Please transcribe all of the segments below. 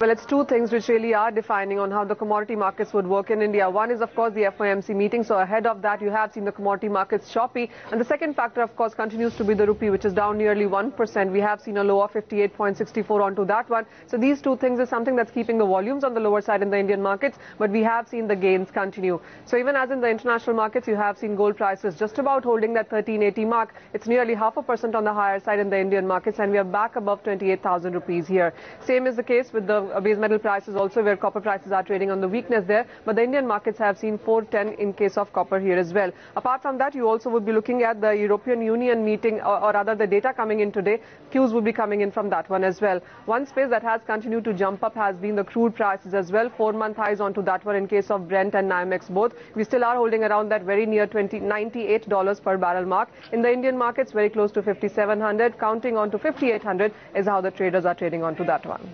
Well, it's two things which really are defining on how the commodity markets would work in India. One is, of course, the FOMC meeting. So ahead of that, you have seen the commodity markets choppy. And the second factor, of course, continues to be the rupee, which is down nearly 1%. We have seen a low of 58.64 onto that one. So these two things is something that's keeping the volumes on the lower side in the Indian markets. But we have seen the gains continue. So even as in the international markets, you have seen gold prices just about holding that 1380 mark. It's nearly 0.5% on the higher side in the Indian markets. And we are back above 28,000 rupees here. Same is the case with the base metal prices also, where copper prices are trading on the weakness there, but the Indian markets have seen 410 in case of copper here as well. Apart from that, you also would be looking at the European Union meeting, or rather the data coming in today. Cues will be coming in from that one as well. One space that has continued to jump up has been the crude prices as well. 4-month highs onto that one in case of Brent and NYMEX both. We still are holding around that very near $98 per barrel mark. In the Indian markets, very close to 5,700, counting on to 5,800 is how the traders are trading onto that one.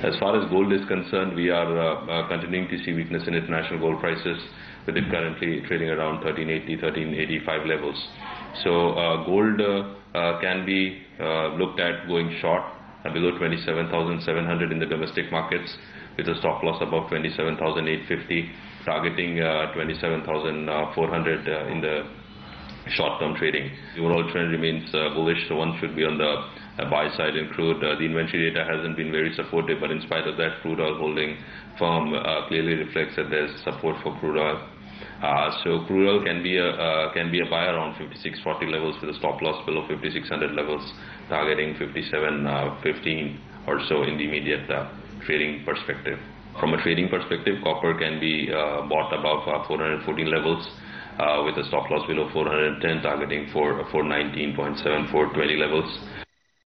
As far as gold is concerned, we are continuing to see weakness in international gold prices, with it currently trading around 1380, 1385 levels. So gold can be looked at going short below 27,700 in the domestic markets, with a stop loss above 27,850, targeting 27,400 in the short-term trading. The overall trend remains bullish, so one should be on the buy side in crude. The inventory data hasn't been very supportive, but in spite of that, crude oil holding firm clearly reflects that there's support for crude oil. So crude oil can be a buy around 5640 levels, with a stop loss below 5600 levels, targeting 5715 or so in the immediate trading perspective. From a trading perspective, copper can be bought above 414 levels, with a stop loss below 410, targeting for 419.7420 levels.